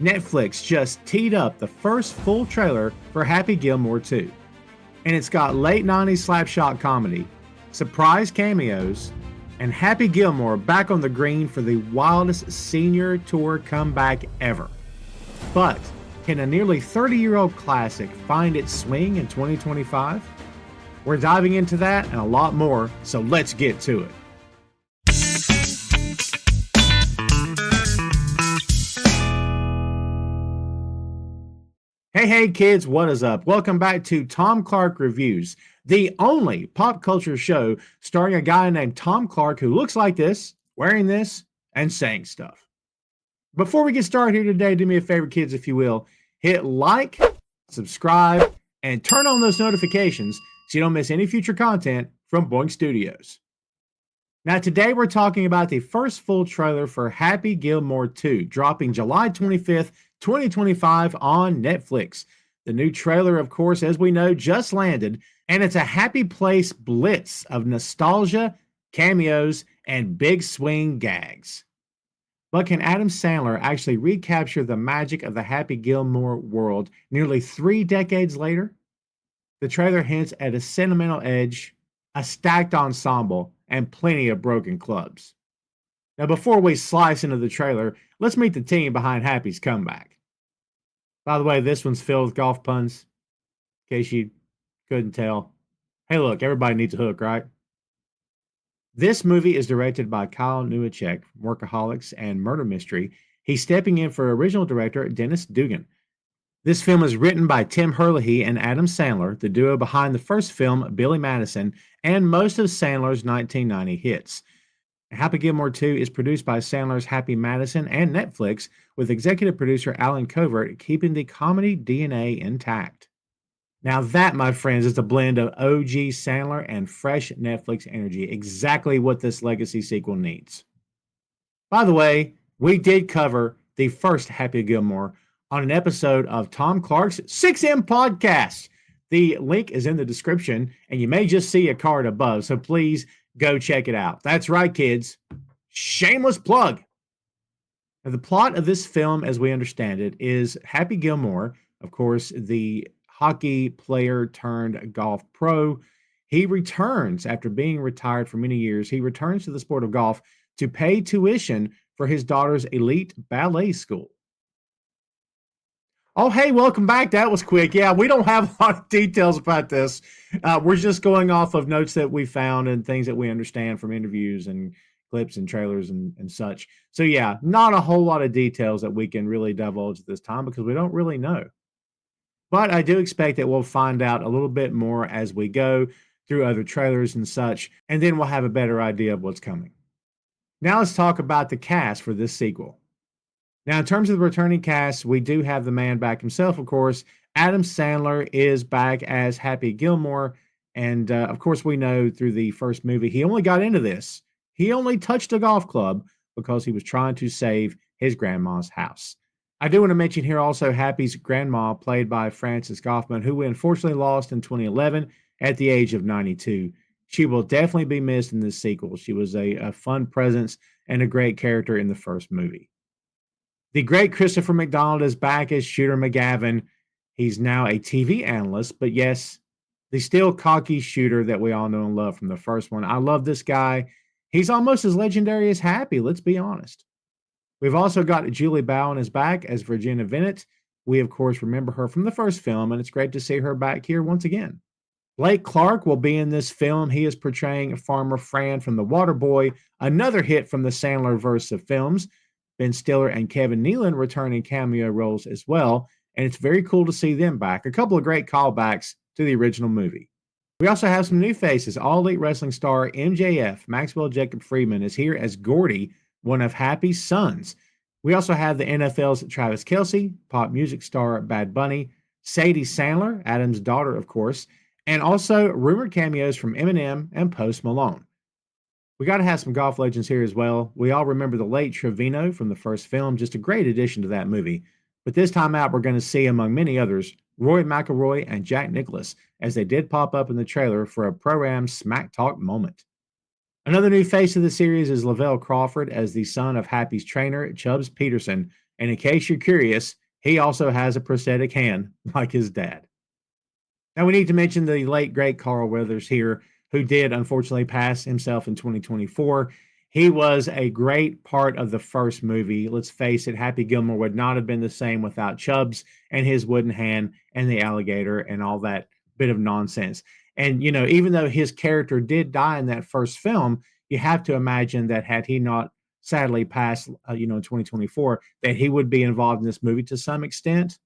Netflix just teed up the first full trailer for Happy Gilmore 2. And it's got late 90s slapshot comedy, surprise cameos, and Happy Gilmore back on the green for the wildest senior tour comeback ever. But can a nearly 30-year-old classic find its swing in 2025? We're diving into that and a lot more, so let's get to it. Hey kids, what is up? Welcome back to Tom Clark Reviews, the only pop culture show starring a guy named Tom Clark who looks like this, wearing this, and saying stuff. Before we get started here today, do me a favor, kids, if you will. Hit like, subscribe, and turn on those notifications so you don't miss any future content from Boink Studios. Now, today we're talking about the first full trailer for Happy Gilmore 2, dropping July 25th, 2025 on Netflix. The new trailer, of course, as we know, just landed, and it's a happy place blitz of nostalgia, cameos, and big swing gags. But can Adam Sandler actually recapture the magic of the Happy Gilmore world nearly 3 decades later? The trailer hints at a sentimental edge, a stacked ensemble, and plenty of broken clubs. Now, before we slice into the trailer, let's meet the team behind Happy's comeback. By the way, this one's filled with golf puns, in case you couldn't tell. Hey, look, everybody needs a hook, right? This movie is directed by Kyle Newacek from Workaholics and Murder Mystery. He's stepping in for original director Dennis Dugan. This film is written by Tim Herlihy and Adam Sandler, the duo behind the first film, Billy Madison, and most of Sandler's 1990 hits. Happy Gilmore 2 is produced by Sandler's Happy Madison and Netflix, with executive producer Alan Covert keeping the comedy DNA intact. Now that, my friends, is a blend of OG Sandler and fresh Netflix energy, exactly what this legacy sequel needs. By the way, we did cover the first Happy Gilmore on an episode of Tom Clark's 6M podcast. The link is in the description, and you may just see a card above, so please go check it out. That's right, kids. Shameless plug. Now, the plot of this film, as we understand it, is Happy Gilmore, of course, the hockey player turned golf pro. He returns after being retired for many years. He returns to the sport of golf to pay tuition for his daughter's elite ballet school. Oh, hey, welcome back. That was quick. Yeah, we don't have a lot of details about this. We're just going off of notes that we found and things that we understand from interviews and clips and trailers and such. So, yeah, not a whole lot of details that we can really divulge at this time because we don't really know. But I do expect that we'll find out a little bit more as we go through other trailers and such, and then we'll have a better idea of what's coming. Now let's talk about the cast for this sequel. Now, in terms of the returning cast, we do have the man back himself, of course. Adam Sandler is back as Happy Gilmore. And, of course, we know through the first movie, he only got into this. He only touched a golf club because he was trying to save his grandma's house. I do want to mention here also Happy's grandma, played by Frances Goffman, who we unfortunately lost in 2011 at the age of 92. She will definitely be missed in this sequel. She was a fun presence and a great character in the first movie. The great Christopher McDonald is back as Shooter McGavin. He's now a TV analyst, but yes, the still cocky Shooter that we all know and love from the first one. I love this guy. He's almost as legendary as Happy, let's be honest. We've also got Julie Bowen is back as Virginia Bennett. We, of course, remember her from the first film, and it's great to see her back here once again. Blake Clark will be in this film. He is portraying Farmer Fran from The Waterboy, another hit from the Sandler verse of films. Ben Stiller and Kevin Nealon returning cameo roles as well, and it's very cool to see them back. A couple of great callbacks to the original movie. We also have some new faces. All Elite Wrestling star MJF, Maxwell Jacob Friedman, is here as Gordy, one of Happy's sons. We also have the NFL's Travis Kelce, pop music star Bad Bunny, Sadie Sandler, Adam's daughter, of course, and also rumored cameos from Eminem and Post Malone. We got to have some golf legends here as well. We all remember the late Trevino from the first film, just a great addition to that movie. But this time out, we're going to see, among many others, Roy McIlroy and Jack Nicklaus, as they did pop up in the trailer for a Pro-Am Smack Talk moment. Another new face of the series is Lavelle Crawford as the son of Happy's trainer, Chubbs Peterson, And in case you're curious, he also has a prosthetic hand like his dad. Now, we need to mention the late, great Carl Weathers here, who did unfortunately pass himself in 2024. He was a great part of the first movie. Let's face it, Happy Gilmore would not have been the same without Chubbs and his wooden hand and the alligator and all that bit of nonsense. And, even though his character did die in that first film, you have to imagine that had he not sadly passed, in 2024, that he would be involved in this movie to some extent.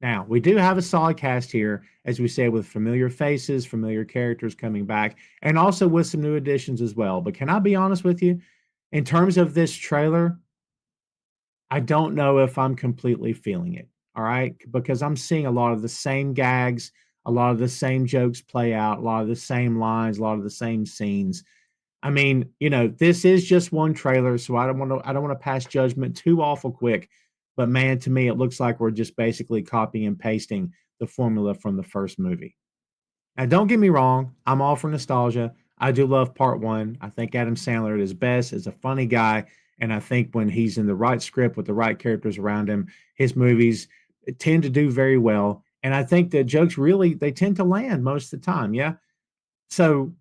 Now, we do have a solid cast here, as we said, with familiar faces, familiar characters coming back, and also with some new additions as well. But can I be honest with you? In terms of this trailer, I don't know if I'm completely feeling it. All right. Because I'm seeing a lot of the same gags, a lot of the same jokes play out, a lot of the same lines, a lot of the same scenes. I mean, this is just one trailer, so I don't want to pass judgment too awful quick. But man, to me, it looks like we're just basically copying and pasting the formula from the first movie. Now, don't get me wrong, I'm all for nostalgia. I do love part one. I think Adam Sandler at his best is a funny guy. And I think when he's in the right script with the right characters around him, his movies tend to do very well. And I think the jokes really they tend to land most of the time. Yeah. So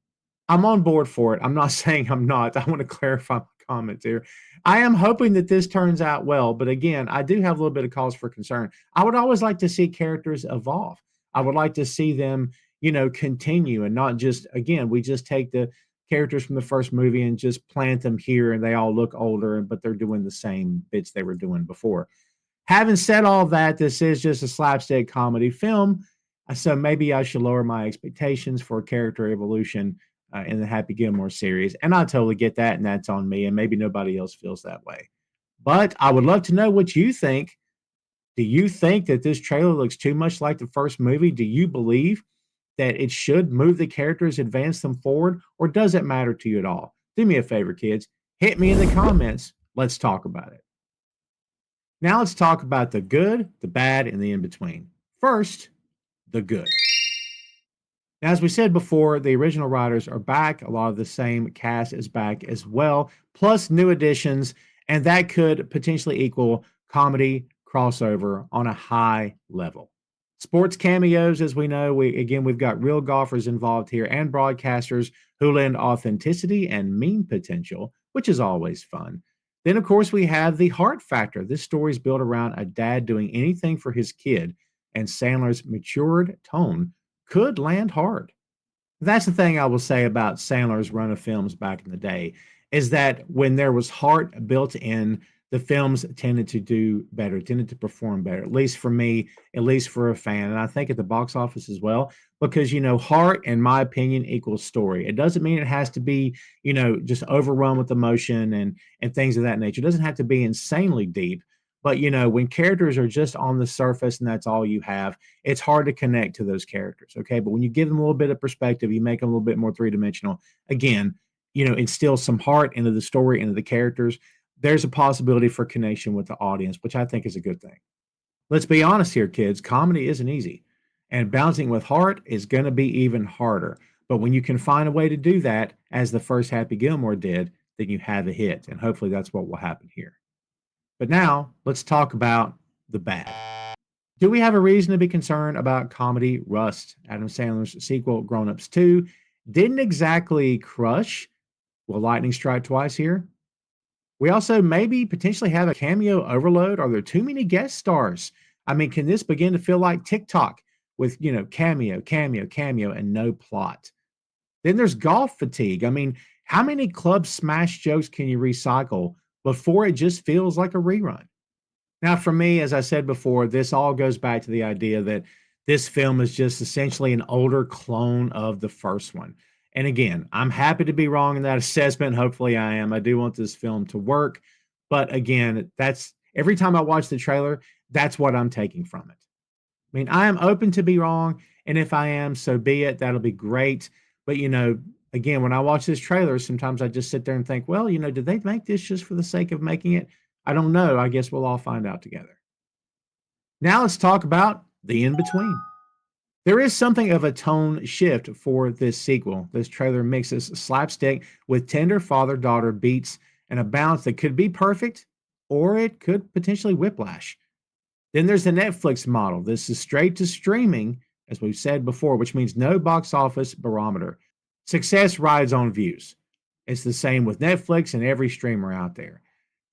I'm on board for it. I'm not saying I'm not. I want to clarify my comments here. I am hoping that this turns out well, but again, I do have a little bit of cause for concern. I would always like to see characters evolve. I would like to see them, continue and not just again, we just take the characters from the first movie and just plant them here and they all look older, but they're doing the same bits they were doing before. Having said all that, this is just a slapstick comedy film. So maybe I should lower my expectations for character evolution in the Happy Gilmore series. And I totally get that, and that's on me. And maybe nobody else feels that way. But I would love to know what you think. Do you think that this trailer looks too much like the first movie? Do you believe that it should move the characters, advance them forward, or does it matter to you at all? Do me a favor, kids. Hit me in the comments. Let's talk about it. Now let's talk about the good, the bad, and the in between. First, the good. Now, as we said before, the original writers are back. A lot of the same cast is back as well, plus new additions, and that could potentially equal comedy crossover on a high level. Sports cameos, as we know, we've got real golfers involved here and broadcasters who lend authenticity and meme potential, which is always fun. Then, of course, we have the heart factor. This story is built around a dad doing anything for his kid, and Sandler's matured tone could land hard. That's the thing I will say about Sandler's run of films back in the day is that when there was heart built in, the films tended to do better, tended to perform better, at least for me, at least for a fan. And I think at the box office as well, because, heart, in my opinion, equals story. It doesn't mean it has to be, just overrun with emotion and things of that nature. It doesn't have to be insanely deep. But, when characters are just on the surface and that's all you have, it's hard to connect to those characters. Okay. But when you give them a little bit of perspective, you make them a little bit more three dimensional. Again, instill some heart into the story, into the characters. There's a possibility for connection with the audience, which I think is a good thing. Let's be honest here, kids. Comedy isn't easy, and balancing with heart is going to be even harder. But when you can find a way to do that, as the first Happy Gilmore did, then you have a hit. And hopefully that's what will happen here. But now let's talk about the bad. Do we have a reason to be concerned about comedy rust? Adam Sandler's sequel, Grown Ups 2, didn't exactly crush. Will lightning strike twice here? We also maybe potentially have a cameo overload. Are there too many guest stars? I mean, can this begin to feel like TikTok with, cameo, cameo, cameo, and no plot? Then there's golf fatigue. I mean, how many club smash jokes can you recycle before it just feels like a rerun? Now, for me, as I said before, this all goes back to the idea that this film is just essentially an older clone of the first one. And again, I'm happy to be wrong in that assessment. Hopefully, I am. I do want this film to work. But again, that's every time I watch the trailer, that's what I'm taking from it. I mean, I am open to be wrong. And if I am, so be it. That'll be great. But, again, when I watch this trailer, sometimes I just sit there and think, well, did they make this just for the sake of making it? I don't know. I guess we'll all find out together. Now let's talk about the in between. There is something of a tone shift for this sequel. This trailer mixes slapstick with tender father daughter beats and a balance that could be perfect, or it could potentially whiplash. Then there's the Netflix model. This is straight to streaming, as we've said before, which means no box office barometer. Success rides on views. It's the same with Netflix and every streamer out there.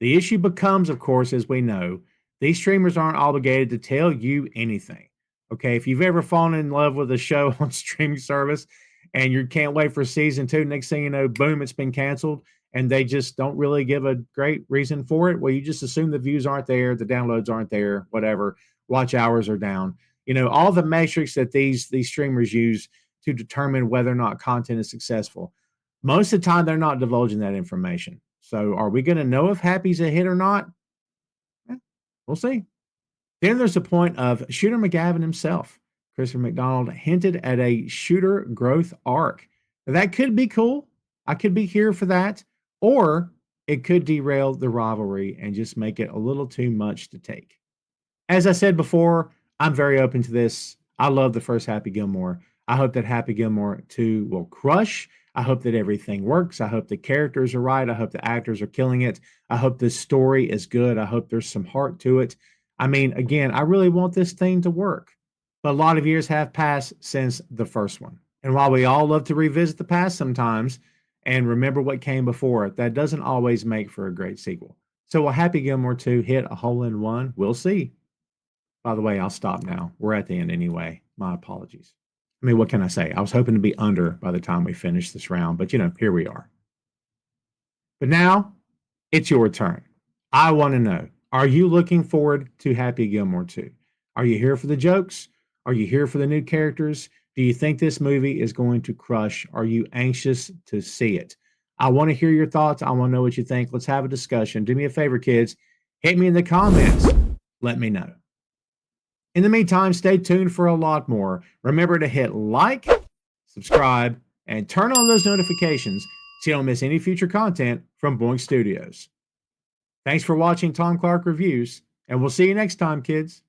The issue becomes, of course, as we know, these streamers aren't obligated to tell you anything. Okay, if you've ever fallen in love with a show on streaming service and you can't wait for season two, next thing you know, boom, it's been canceled, and they just don't really give a great reason for it. Well, you just assume the views aren't there, the downloads aren't there, whatever, watch hours are down. You know, all the metrics that these streamers use to determine whether or not content is successful. Most of the time, they're not divulging that information. So, are we going to know if Happy's a hit or not? We'll see. Then there's the point of Shooter McGavin himself. Christopher McDonald hinted at a Shooter growth arc. That could be cool. I could be here for that. Or it could derail the rivalry and just make it a little too much to take. As I said before, I'm very open to this. I love the first Happy Gilmore. I hope that Happy Gilmore 2 will crush. I hope that everything works. I hope the characters are right. I hope the actors are killing it. I hope the story is good. I hope there's some heart to it. I mean, again, I really want this thing to work. But a lot of years have passed since the first one. And while we all love to revisit the past sometimes and remember what came before it, that doesn't always make for a great sequel. So will Happy Gilmore 2 hit a hole in one? We'll see. By the way, I'll stop now. We're at the end anyway. My apologies. I mean, what can I say? I was hoping to be under by the time we finish this round, but here we are. But now it's your turn. I want to know, are you looking forward to Happy Gilmore 2? Are you here for the jokes? Are you here for the new characters? Do you think this movie is going to crush? Are you anxious to see it? I want to hear your thoughts. I want to know what you think. Let's have a discussion. Do me a favor, kids. Hit me in the comments. Let me know. In the meantime, stay tuned for a lot more. Remember to hit like, subscribe, and turn on those notifications so you don't miss any future content from Boink Studios. Thanks for watching Tom Clark Reviews, and we'll see you next time, kids.